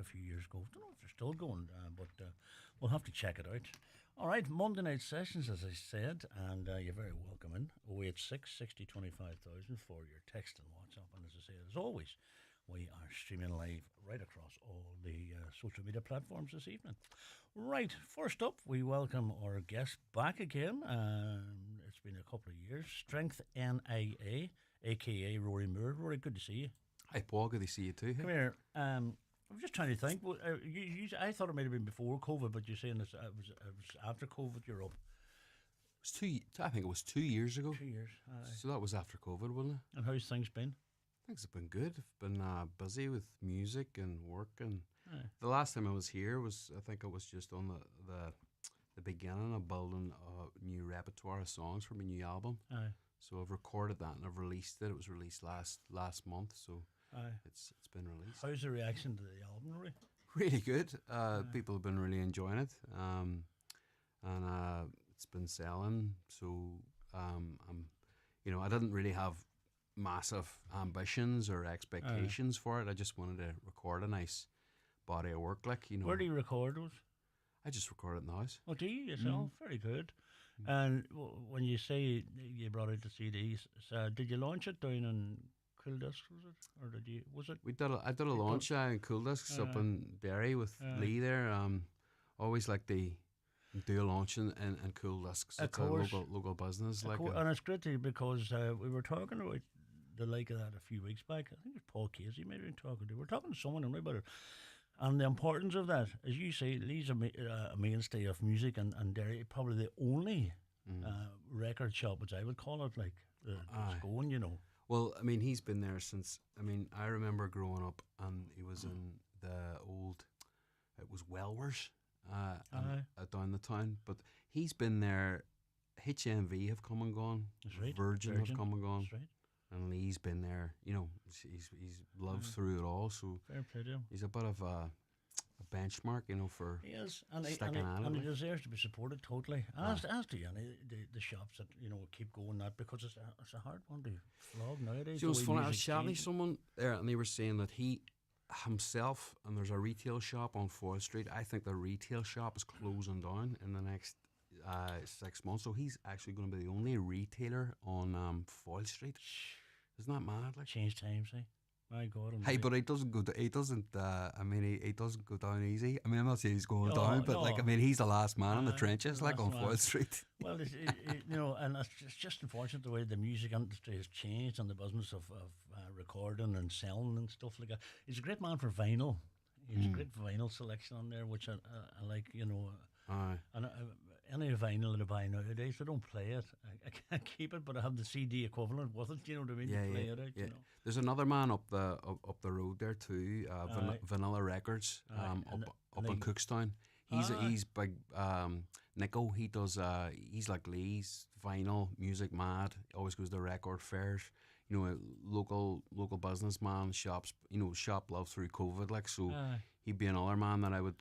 few years ago. I don't know if they're still going, but we'll have to check it out. All right, Monday night sessions, as I said, and you're very welcome in. 086 60 25,000 for your text and WhatsApp. And as I say, as always, we are streaming live right across all the social media platforms this evening. Right, first up, we welcome our guest back again. It's been a couple of years. Strength N.I.A, a.k.a. Rory Moore. Rory, good to see you. Hi, Paul. Good to see you too. Come here. I'm just trying to think. I thought it might have been before COVID, but you're saying it was after COVID you're up. I think it was 2 years ago. 2 years. Aye. So that was after COVID, wasn't it? And how's things been? Things have been good. I've been busy with music and work. And Aye. the last time I was here I think it was just on the beginning of building a new repertoire of songs for my new album. Aye. So I've recorded that and I've released it. It was released last month, so Aye. it's been released. How's the reaction to the album, Rory? Really good. People have been really enjoying it, and it's been selling. So I didn't really have massive ambitions or expectations for it. I just wanted to record a nice body of work, Where do you record those? I just record it in the house. Oh, do you yourself? Very good. And when you say you brought out the CDs, so did you launch it down in Cool Discs, was it? Or was it? I did a launch in Cool Discs up in Derry with Lee there. Always like to do a launch in Cool Discs. It's a local business. And it's great too, because we were talking about the like of that a few weeks back. I think it was Paul Casey maybe been talking to. We were talking to someone about it. And the importance of that, as you say, Lee's a mainstay of music, and Derry probably the only record shop, which I would call it, that's going, Well, I mean, he's been there since, I remember growing up, and he was in the old, it was Welwers down the town, but he's been there. HMV have come and gone. That's right. Virgin have come and gone. That's right. And Lee's been there, he's lived through it all, so fair play to him. He's a bit of a benchmark, for he is, sticking at it. And he deserves to be supported totally. As do the shops that keep going that, because it's a hard one to flog nowadays. It was funny. I was chatting to someone there, and they were saying that he himself, and there's a retail shop on Foyle Street. I think the retail shop is closing down in the next 6 months, so he's actually going to be the only retailer on Foyle Street. Isn't that mad? Change times, eh? My God. Hey, but he doesn't go. He doesn't. He doesn't go down easy. I'm not saying he's going down, but he's the last man in the trenches, on Foyle Street. Well, and it's just unfortunate the way the music industry has changed, and the business of recording and selling and stuff like that. He's a great man for vinyl. He's a great vinyl selection on there, which I like. Aye. And any vinyl that I buy nowadays, I don't play it. I can't keep it, but I have the CD equivalent with it. You know what I mean? Yeah, to play it out. Yeah. There's another man up the road there too. Vanilla Records, up in Cookstown. He's big. Nico. He does. He's like Lee's vinyl music mad. Always goes to record fairs. A local businessman, shops. Shop love through COVID. So. He'd be another man that I would,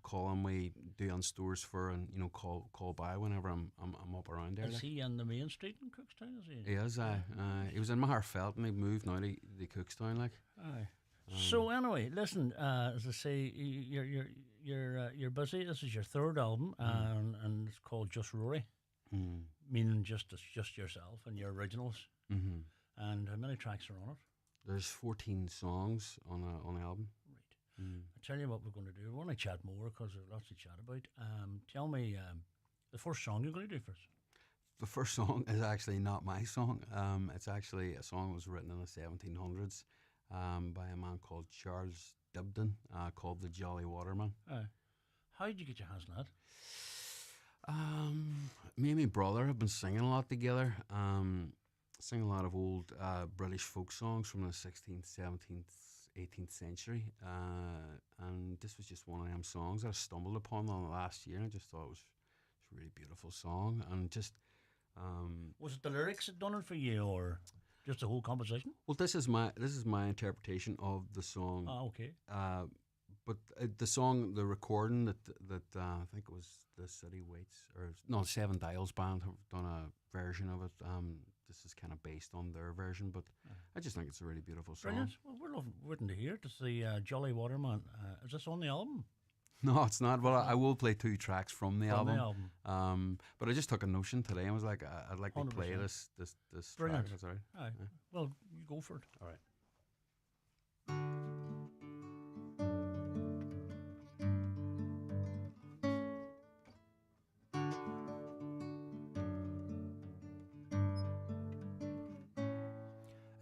call him. We do on stores for, and call by whenever I'm up around there. Is he on the main street in Cookstown? Is he? He is. He was in Maherfeld, and he moved now to Cookstown. Aye. So anyway, listen. As I say, you're busy. This is your third album, and it's called Just Rory, meaning just yourself and your originals. Mm-hmm. And how many tracks are on it? There's 14 songs on the album. Right. I'll tell you what we're going to do. We're going to chat more because there's lots to chat about. Tell me the first song you're going to do first. The first song is actually not my song. It's actually a song that was written in the 1700s by a man called Charles Dibdin, called The Jolly Waterman. How did you get your hands on that? Me and my brother have been singing a lot together. Sing a lot of old British folk songs from the 16th, 17th, 18th century, and this was just one of them songs that I stumbled upon the last year, and I just thought it was a really beautiful song. And just was it the lyrics that done it for you, or just the whole composition? Well, this is my interpretation of the song. Okay. But the song, the recording that I think it was the City Waits, or no, Seven Dials Band have done a version of it. this is kind of based on their version, but I just think it's a really beautiful song. Brilliant. Well, we're waiting to hear to see Jolly Waterman. Is this on the album? No, it's not. Well, I will play 2 tracks from the album. The album. But I just took a notion today and was like, I'd like to 100%. play this Brilliant. track. That's all right. Aye. Yeah. Well, you go for it. All right.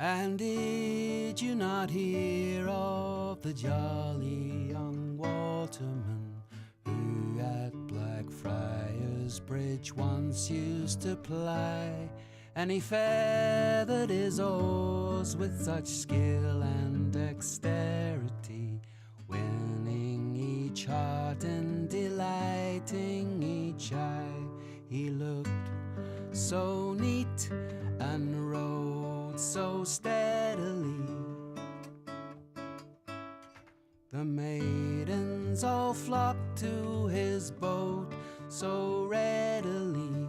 And did you not hear of the jolly young waterman who at Blackfriars Bridge once used to ply? And he feathered his oars with such skill and dexterity, winning each heart and delighting each eye. He looked so neat and rowed so steadily, the maidens all flocked to his boat so readily.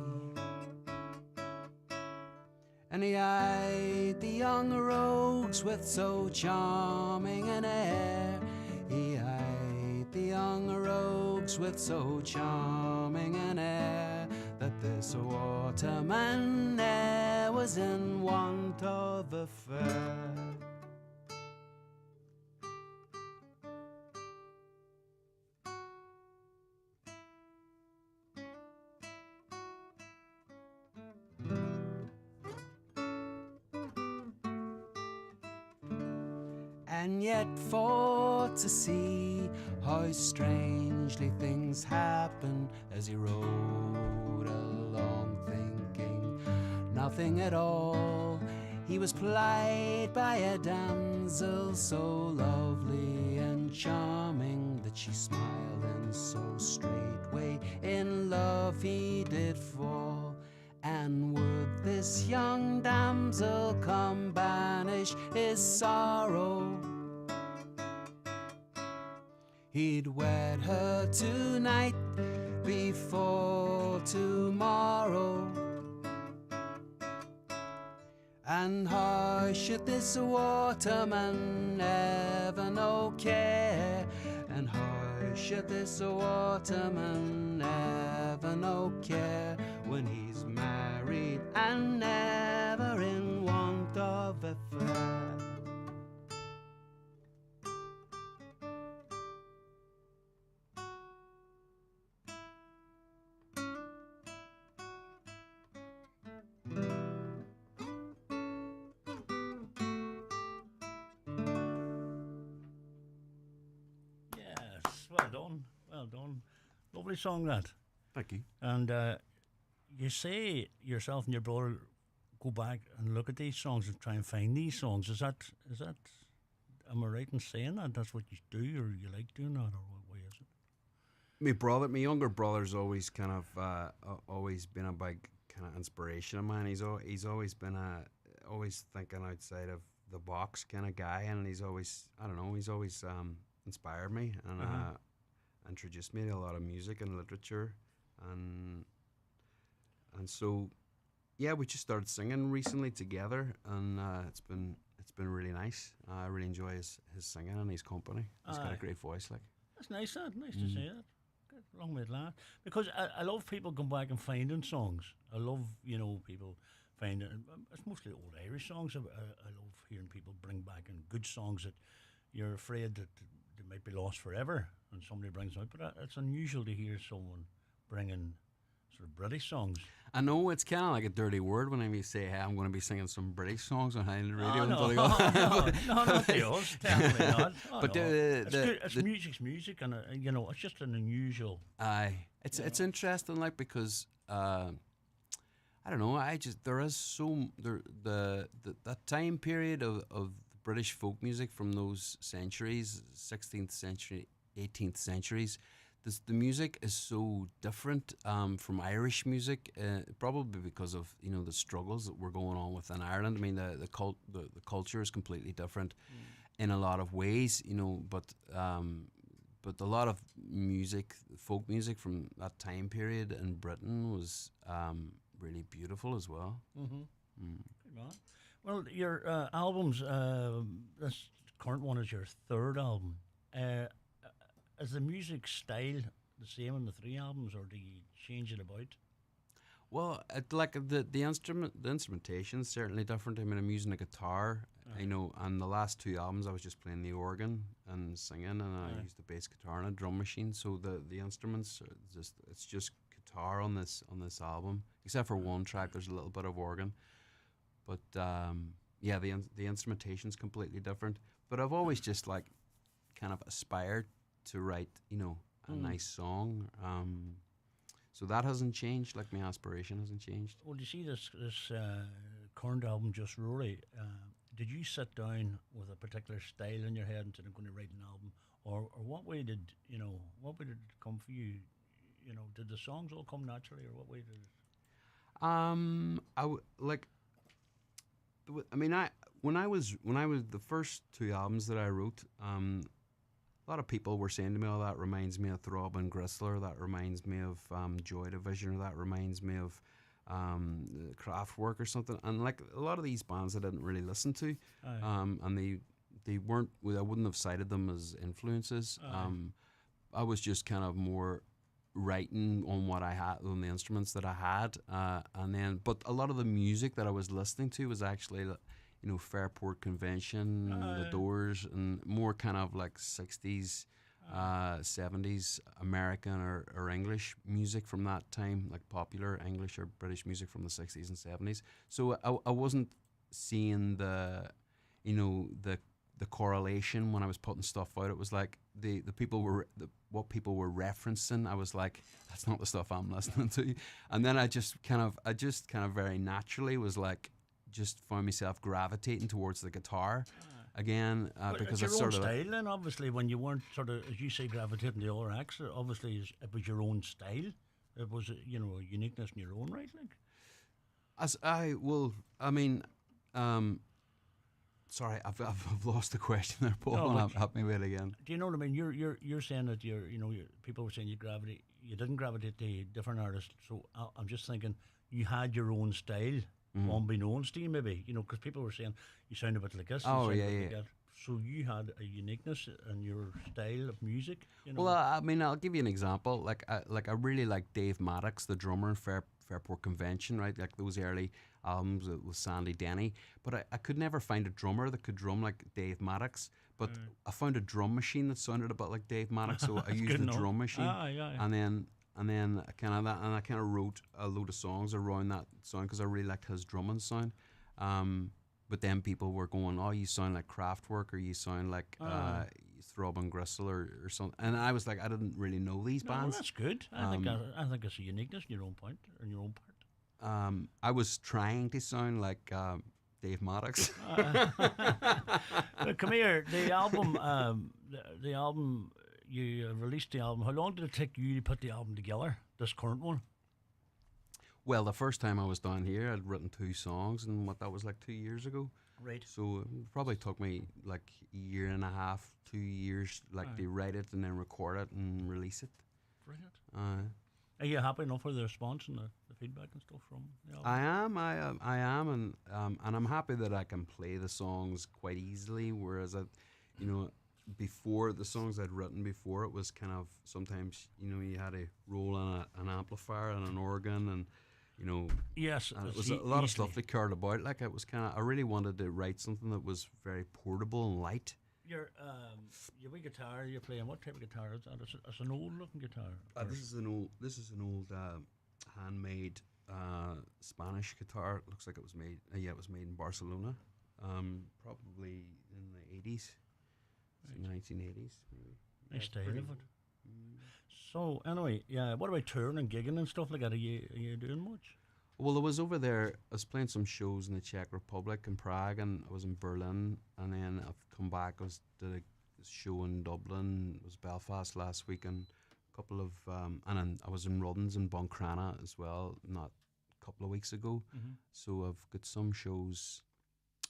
And he eyed the young rogues with so charming an air. He eyed the young rogues with so charming an air, that this waterman ne'er was in want of a fair. And yet for to see how strangely things happen, as he rode along thinking nothing at all, he was plied by a damsel so lovely and charming, that she smiled and so straightway in love he did fall. And would this young damsel come banish his sorrow, he'd wed her tonight before tomorrow. And how should this waterman ever know care? And how should this waterman ever know care, when he's married and never in want of a fair? Yes, well done. Well done. Lovely song, that. Thank you. And you say yourself and your brother go back and look at these songs and try and find these songs. Is that am I right in saying that? That's what you do, or you like doing that, or what way is it? My younger brother's always kind of always been a big kind of inspiration of mine. He's always been always thinking outside of the box kind of guy, and he's always inspired me and introduced me to a lot of music and literature, and so yeah, we just started singing recently together, and it's been really nice. I really enjoy his singing and his company. He's got a great voice, like. That's nice. That nice to say that. Good, long way to laugh. Because I love people going back and finding songs. I love people finding. It's mostly old Irish songs. I love hearing people bring back in good songs that you're afraid that they might be lost forever, and somebody brings them out. But it's unusual to hear someone bringing sort of British songs. I know it's kind of like a dirty word whenever you say, "Hey, I'm going to be singing some British songs on the radio." No, not yours, definitely not. But it's music's music, and it's just an unusual. Aye, it's interesting, like, because I don't know. That time period of British folk music from those centuries, 16th century, 18th centuries. The music is so different from Irish music, probably because of the struggles that were going on within Ireland. I mean, the culture is completely different in a lot of ways, but a lot of music, folk music from that time period in Britain was really beautiful as well. Mm-hmm. Good man. Well, your albums, this current one is your third album. Uh, is the music style the same in the three albums, or do you change it about? Well, like the instrumentation's certainly different. I mean, I'm using a guitar, Aye. you know, and the last two albums I was just playing the organ and singing, and I Aye. used the bass guitar and a drum machine. So the instruments are just it's just guitar on this album, except for one track. There's a little bit of organ, but yeah, the instrumentation's completely different. But I've always just like kind of aspired to write, you know, a Mm. nice song. So that hasn't changed. Like my aspiration hasn't changed. Well, you see this current album, Just Rory. Did you sit down with a particular style in your head and said, "I'm going to write an album," or what way did what way did it come for you? You know, did the songs all come naturally, or what way did it? Like, I mean, when I was the first two albums that I wrote, a lot of people were saying to me, "Oh, that reminds me of Throb and Gristler. That reminds me of Joy Division. Or that reminds me of Kraftwerk or something." And like a lot of these bands, I didn't really listen to, Aye. and they weren't. I wouldn't have cited them as influences. Aye. I was just kind of more writing on what I had, on the instruments that I had, and then. But a lot of the music that I was listening to was actually, you know, Fairport Convention, The Aye. Doors, and more kind of like 60s, 70s American or English music from that time, like popular English or British music from the 60s and 70s. So I wasn't seeing you know, the correlation when I was putting stuff out. It was like the people were, what people were referencing. I was like, that's not the stuff I'm listening to. And then I just kind of very naturally was like, just found myself gravitating towards the guitar again, But because it's it's your own sort of style, then. Obviously, when you weren't sort of, as you say, gravitating the other acts, obviously it was your own style. It was, you know, a uniqueness in your own right, like. as I will. I mean, sorry, I've lost the question there, Paul. No, And but help me with it again. do you know what I mean? You're saying that people were saying you didn't gravitate to different artists. So I'm just thinking you had your own style, unbeknownst to you, maybe. You know, because people were saying you sound a bit like this. Oh, you sound yeah, a bit yeah. Like that. So you had a uniqueness in your style of music. You know. Well, I mean, I'll give you an example. I really like Dave Maddox, the drummer in Fairport Convention, right? Like those early albums with Sandy Denny. But I could never find a drummer that could drum like Dave Maddox. But I found a drum machine that sounded a bit like Dave Maddox, so I used good the enough. drum machine, Aye. and then I kind of wrote a load of songs around that sound because I really liked his drumming sound. But then people were going, "Oh, you sound like Kraftwerk, or you sound like Throb and Gristle, or something." And I was like, I didn't really know these No, well, bands. that's good. I think it's a uniqueness in your own point, in your own I was trying to sound like Dave Maddox. part. But come here, the album you released the album. How long did it take you to put the album together? This current one. Well, the first time I was down here, I'd written two songs, and what that was like 2 years ago. Right. So it probably took me like a year and a half, 2 years, like to write it and then record it and release it. Brilliant. Uh, Are you happy enough with the response and the feedback and stuff from the album? I am, and I'm happy that I can play the songs quite easily. Whereas you know, before the songs I'd written before, it was kind of sometimes, you know, you had to roll on an amplifier and an organ, and you know, Yes, and it it's was a lot of easily. stuff that carried about. Like it was kind of, I really wanted to write something that was very portable and light. Your wee guitar you're playing. What type of guitar is that? It's an old looking guitar. Or- This is an old handmade Spanish guitar. It looks like it was made. Yeah, it was made in Barcelona, probably in the 80s, Right. 1980s maybe. Nice it's style pretty of it. old. Mm. So anyway, yeah. What about touring and gigging and stuff like that? Are you doing much? Well, I was over there. I was playing some shows in the Czech Republic in Prague, and I was in Berlin, and then I've come back. Did a show in Dublin. It was Belfast last week, and a couple of and then I was in Ruddens and Buncrana as well, not a couple of weeks ago. Mm-hmm. So I've got some shows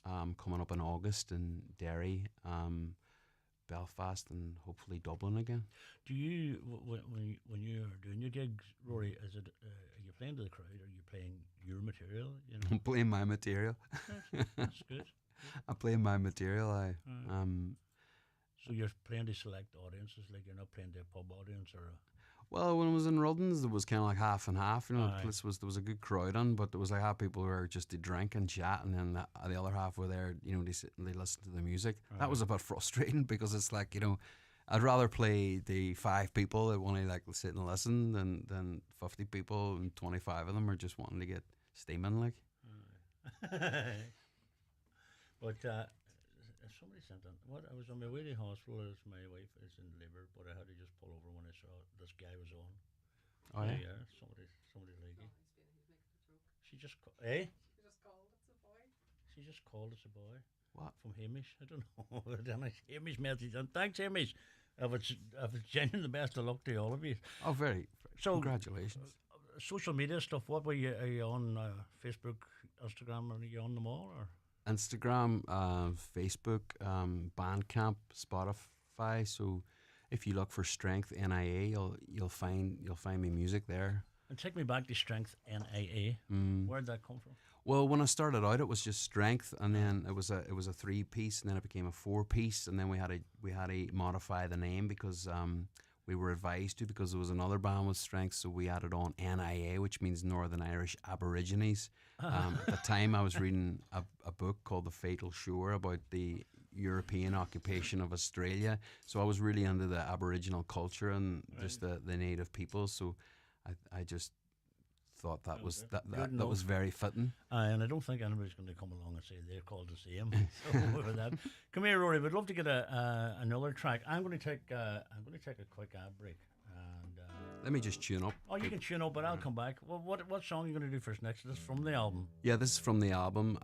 coming up in August in Derry, Belfast and hopefully Dublin again. Do you when you're doing your gigs, Rory? Is it are you playing to the crowd? Or are you playing your material? You know, I'm playing my material. that's good. I'm playing my material. So you're playing to select audiences, like you're not playing to a pub audience or. Well, when I was in Ruddens, it was kind of like half and half. You know, Aye. there was a good crowd on, but there was like half people who were just to drink and chat, and then the other half were there. You know, they sit and they listen to the music. That was a bit frustrating because it's like, you know, I'd rather play the 5 people that want to like sit and listen than 50 people and 25 of them are just wanting to get steaming like. But somebody sent in. What I was on my way to hospital. As my wife is in labour, but I had to just pull over when I saw this guy was on. Oh yeah. Somebody's lady. She just eh? She just called us a boy. What? From Hamish? I don't know. Hamish message. And thanks, Hamish. If it's genuine, the best of luck to all of you. Oh, very. So, congratulations. Social media stuff. What were you? Are you on Facebook, Instagram? Are you on them all? Or? Instagram, Facebook, Bandcamp, Spotify. So if you look for Strength N.I.A, you'll find my music there. And take me back to Strength N.I.A. Where'd that come from? Well, when I started out, it was just Strength, and then it was a 3-piece, and then it became a 4-piece, and then we had to modify the name because we were advised to, because there was another band with Strength, so we added on N.I.A, which means Northern Irish Aborigines. At the time, I was reading a book called The Fatal Shore about the European occupation of Australia, so I was really into the Aboriginal culture and just the native people. So I just thought that was that was very fitting. And I don't think anybody's going to come along and say they're called the same. So with that, come here, Rory. We'd love to get another track. I'm going to take a quick ad break. And let me just tune up. Oh, you can tune up, but I'll come back. Well, what song are you going to do first next? This is from the album. Yeah, this is from the album,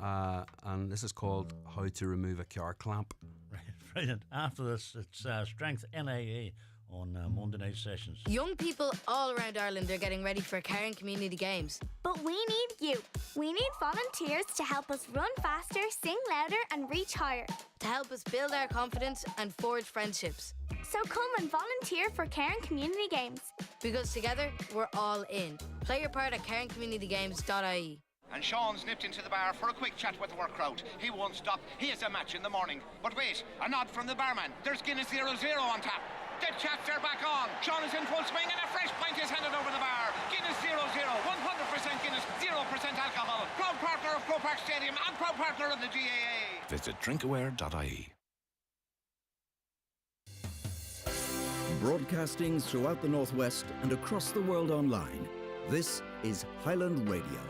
and this is called "How to Remove a Car Clamp." Right, brilliant. After this, it's Strength N.I.A. on Monday Night Sessions. Young people all around Ireland are getting ready for Cairn Community Games. But we need you. We need volunteers to help us run faster, sing louder and reach higher. To help us build our confidence and forge friendships. So come and volunteer for Cairn Community Games. Because together, we're all in. Play your part at cairncommunitygames.ie. And Sean's nipped into the bar for a quick chat with the work crowd. He won't stop. He has a match in the morning. But wait, a nod from the barman. There's Guinness 0-0 on tap. The chaps are back on. Sean is in full swing and a fresh pint is handed over the bar. Guinness 0-0, 100% Guinness, 0% alcohol. Proud partner of Croke Park Stadium and proud partner of the GAA. Visit drinkaware.ie. Broadcasting throughout the Northwest and across the world online. This is Highland Radio.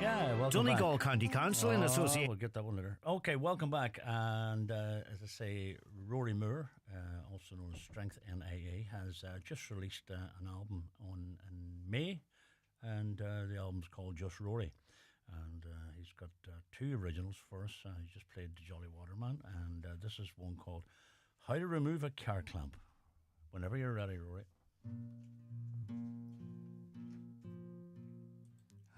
Yeah, welcome Donegal back. County Council in association. We'll get that one later. Okay, welcome back. And as I say, Rory Moore, also known as Strength N.I.A, has just released an album in May, and the album's called Just Rory. And he's got 2 originals for us. He just played the Jolly Waterman, and this is one called How to Remove a Car Clamp. Whenever you're ready, Rory.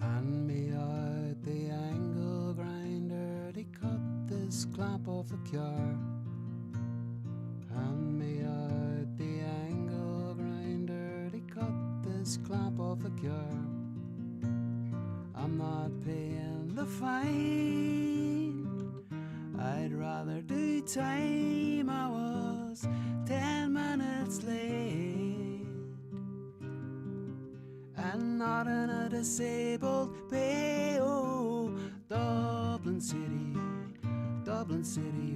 Hand me out the angle grinder to cut this clamp off the car. Hand me out the angle grinder to cut this clamp off the car. I'm not paying the fine. I'd rather do time. I was 10 minutes late. And not in a disabled bay. Oh, Dublin City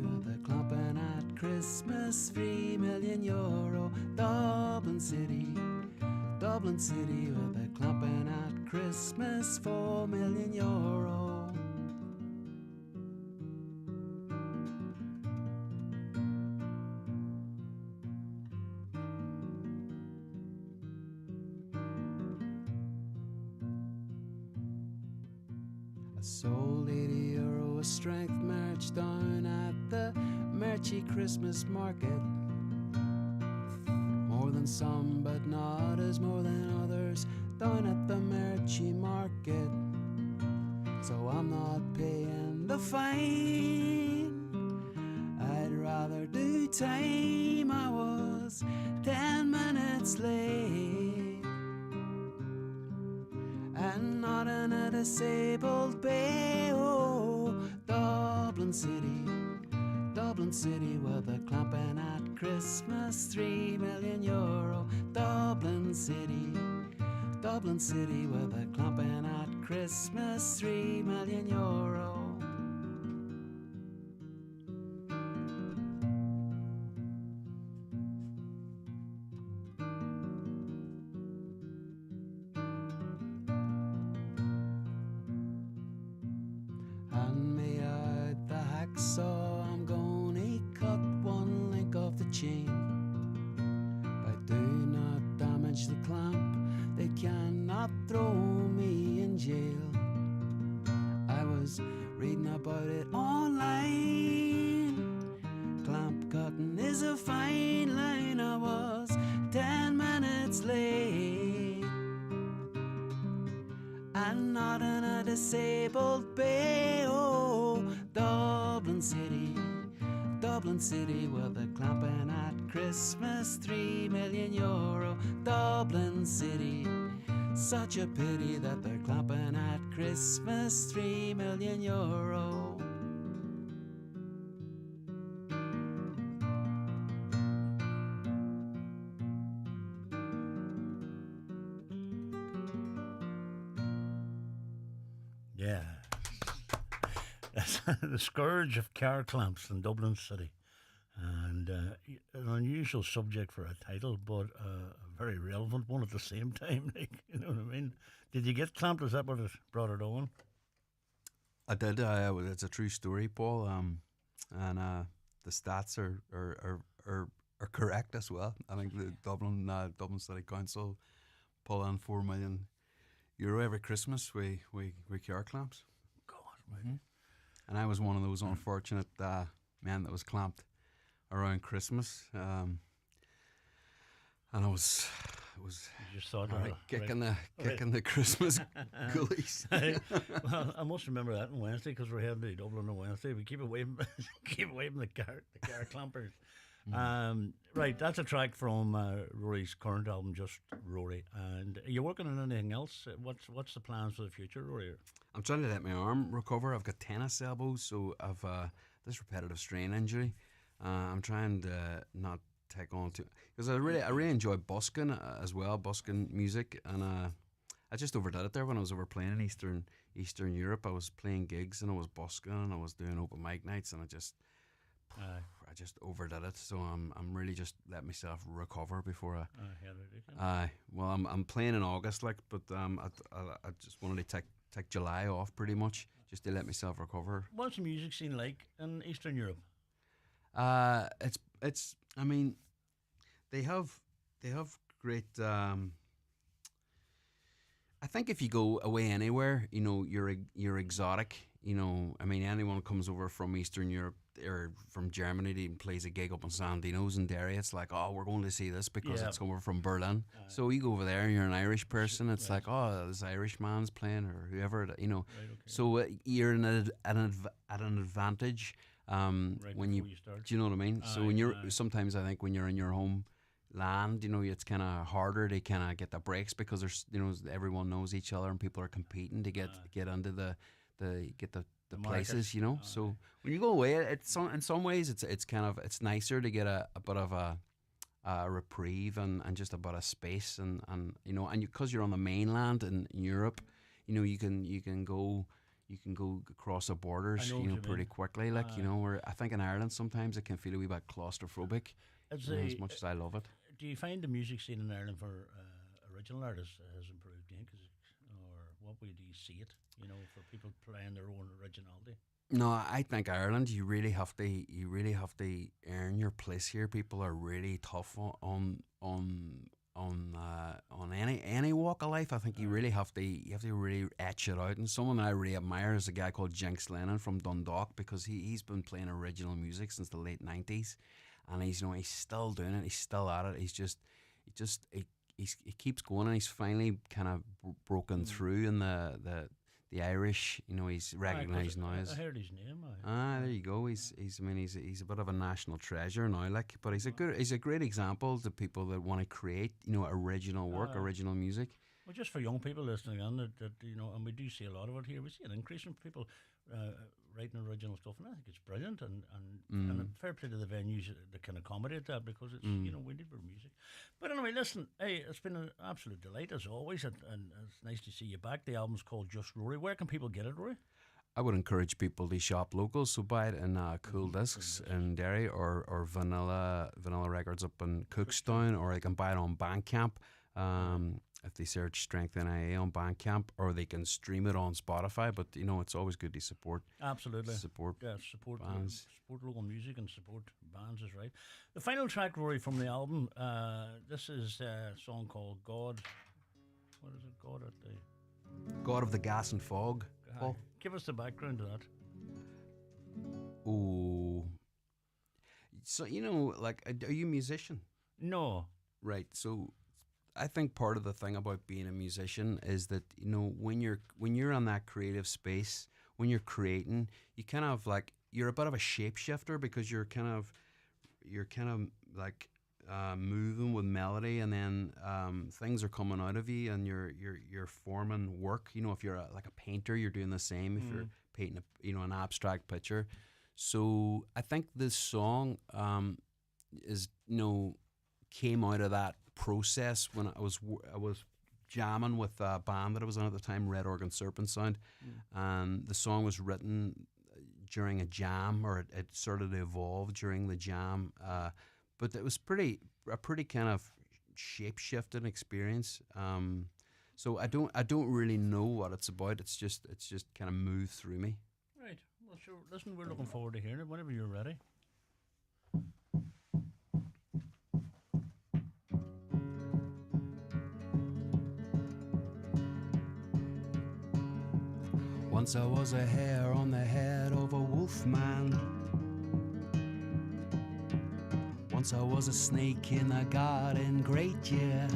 with a clumping at Christmas, €3 million. Dublin City with a clumping at Christmas, €4 million. I sold €80 a strength merch down at the Merchy Christmas market. More than some, but not as more than others down at the Merchy market. So I'm not paying the fine. I'd rather Father due time, I was 10 minutes late, and not in a disabled bay. Oh, Dublin City, where they're clamping at Christmas, €3 million. Dublin City, where they're clamping at Christmas, €3 million. Hand me out the hacksaw, I'm gonna cut one link off the chain. But do not damage the clamp, they cannot throw me in jail. I was reading about it online. Clamp cutting is a fine line. I was 10 minutes late, and not in a disabled bay. Oh, Dublin City, where they're clamping at Christmas, €3 million. Dublin City, such a pity that they're clamping at Christmas, €3 million. Yeah. That's the scourge of car clamps in Dublin City. And an unusual subject for a title, but a very relevant one at the same time. Like, you know what I mean? Did you get clamped? Is that what it brought it on? I did. It's a true story, Paul. And the stats are correct as well. I think the Dublin City Council pull in €4 million every Christmas with car clamps. God, right. And I was one of those unfortunate men that was clamped around Christmas, and I was You just thought, kicking the Christmas goalies. Well, I must remember that on Wednesday because we're heading to Dublin on Wednesday. We keep away from the car clampers. Right, that's a track from Rory's current album, Just Rory. And are you working on anything else? What's the plans for the future, Rory? I'm trying to let my arm recover. I've got tennis elbows, so I've this repetitive strain injury. I'm trying to not take on too, because I really enjoy busking as well, busking music, and I just overdid it there when I was over playing in Eastern Europe. I was playing gigs and I was busking and I was doing open mic nights, and I just overdid it. So I'm really just letting myself recover before well, I'm playing in August, but I just wanted to take July off pretty much just to let myself recover. What's the music scene like in Eastern Europe? It's I mean, they have great. I think if you go away anywhere, you're exotic. I mean, anyone comes over from Eastern Europe or from Germany and plays a gig up in Sandino's in Derry, it's like, oh, we're going to see this because it's over from Berlin. So you go over there and you're an Irish person, it's like, oh, this Irish man's playing, or whoever, Right, okay. So you're at an advantage when you start. Do you know what I mean? So when you're sometimes I think when you're in your home land, it's kind of harder to kind of get the breaks because there's everyone knows each other and people are competing to get into the places, so when you go away, it's in some ways it's nicer to get a bit of a reprieve and just a bit of space and because you're on the mainland in Europe, you can go across the borders pretty quickly, where I think in Ireland sometimes it can feel a wee bit claustrophobic as much as I love it. Do you find the music scene in Ireland for original artists has improved, or what way do you see it? For people playing their own originality. No, I think Ireland, you really have to earn your place here. People are really tough on any walk of life. I think you have to really etch it out. And someone I really admire is a guy called Jinx Lennon from Dundalk, because he's been playing original music since the late 90s, and he's still doing it. He's still at it. He keeps going, and he's finally kind of broken through in the the Irish. You know, he's recognised now as. I heard his name. There you go. He's a bit of a national treasure now. Like, but he's a great example to people that want to create, you know, original work, original music. Well, just for young people listening on, that you know, and we do see a lot of it here. We see an increase in people writing original stuff, and I think it's brilliant. And a fair play to the venues that can accommodate that, because it's you know, we need more music. But anyway, listen, hey, it's been an absolute delight as always, and it's nice to see you back. The album's called Just Rory. Where can people get it, Rory? I would encourage people to shop local, so buy it in Cool Discs in Derry, or Vanilla Records up in Cookstown, or they can buy it on Bandcamp. If they search Strength N.I.A. on Bandcamp, or they can stream it on Spotify. But you know, it's always good to support. Absolutely, support bands, support local music, and support bands is right. The final track, Rory, from the album. This is a song called God. What is it? God of the Gas and Fog. Paul? Give us the background to that. Oh, so you know, like, are you a musician? No. Right. So I think part of the thing about being a musician is that, you know, when you're on that creative space, when you're creating, you kind of like, you're a bit of a shapeshifter, because you're kind of like moving with melody, and then things are coming out of you, and you're forming work. You know, if you're like a painter, you're doing the same. If you're painting an abstract picture. So I think this song is, you know, came out of that process when I was jamming with a band that I was in at the time, Red Organ Serpent Sound, and the song was written during a jam, or it sort of evolved during the jam, but it was a pretty kind of shape-shifting experience. So I don't really know what it's about. It's just kind of moved through me. Right. Well, sure. Listen, we're looking forward to hearing it whenever you're ready. Once I was a hair on the head of a wolf man. Once I was a snake in the garden, great year.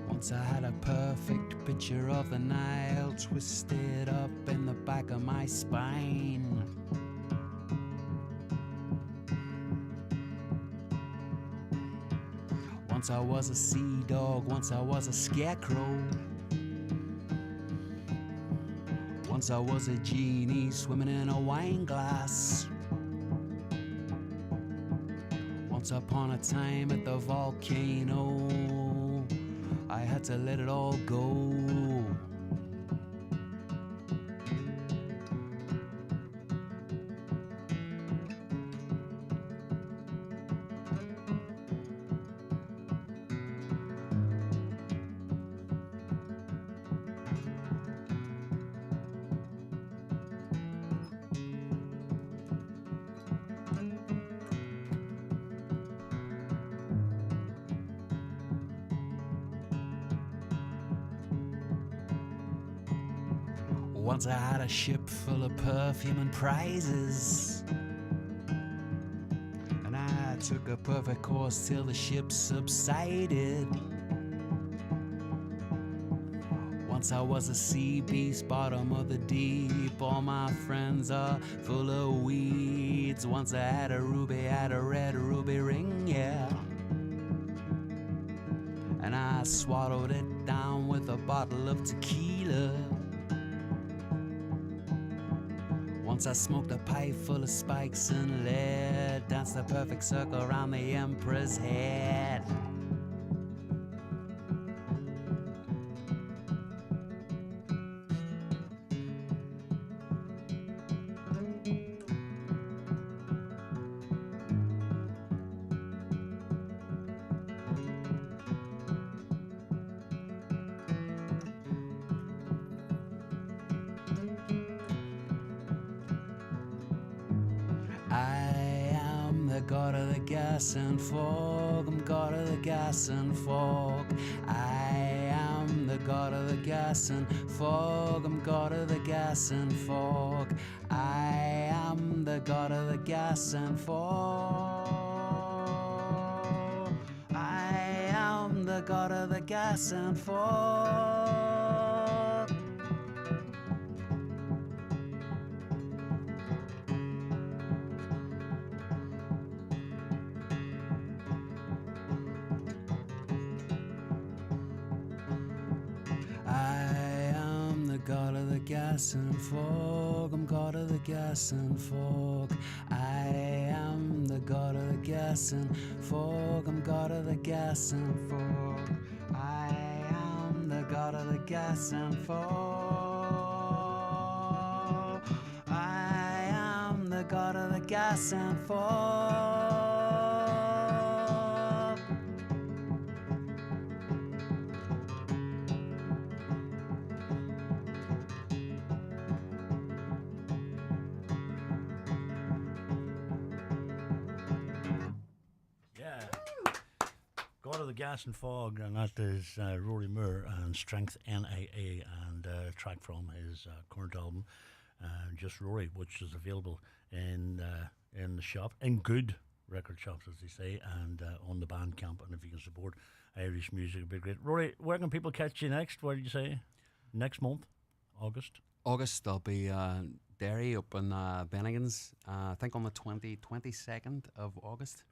Once I had a perfect picture of the Nile twisted up in the back of my spine. Once I was a sea dog, once I was a scarecrow. Once I was a genie swimming in a wine glass. Once upon a time at the volcano, I had to let it all go. Once I had a ship full of perfume and prizes, and I took a perfect course till the ship subsided. Once I was a sea beast, bottom of the deep. All my friends are full of weeds. Once I had a ruby, had a red ruby ring, yeah. And I swallowed it down with a bottle of tequila. Once I smoked a pipe full of spikes and lead, danced a perfect circle around the emperor's head. God of the gas and fog, I'm God of the gas and fog. I am the God of the gas and fog, I'm God of the gas and fog. I am the God of the gas and fog. I am the God of the gas and fog. the gas and fog. I'm god of the gas and fog. I am the god of the gas and fog. I'm god of the gas and fog. I am the god of the gas and fog. I am the god of the gas and fog. God of the Gas and Fog, and that is Rory Moore and Strength N.I.A. and track from his current album, Just Rory, which is available in the shop, in good record shops, as they say, and on the Bandcamp. And if you can support Irish music, it'd be great. Rory, where can people catch you next? Where did you say? Next month? August? I'll be Derry up in Bennigan's, I think on the 22nd of August.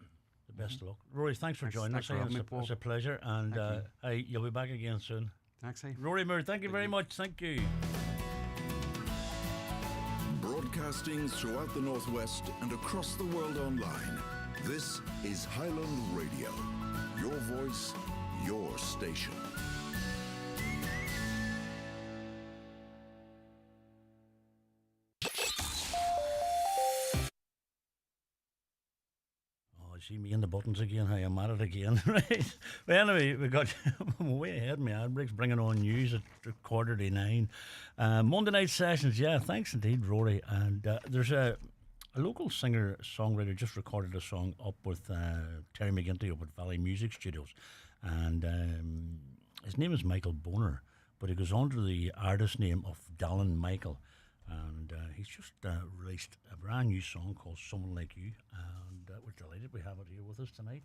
The best of luck. Rory, thanks for joining us. It's a pleasure. And hey, you'll be back again soon. Thanks, eh? Rory Moore, thank you very much. Thank you. Broadcasting throughout the Northwest and across the world online, this is Highland Radio. Your voice, your station. See me in the buttons again. How I'm at it again, right? Well, anyway, we got way ahead of me. Ad breaks bringing on news at 9:15. Monday night sessions, yeah. Thanks indeed, Rory. And there's a local singer songwriter just recorded a song up with Terry McGinty up at Valley Music Studios, and his name is Michael Boner, but he goes under the artist name of Dallin Michael. And he's just released a brand new song called Someone Like You, and we're delighted we have it here with us tonight.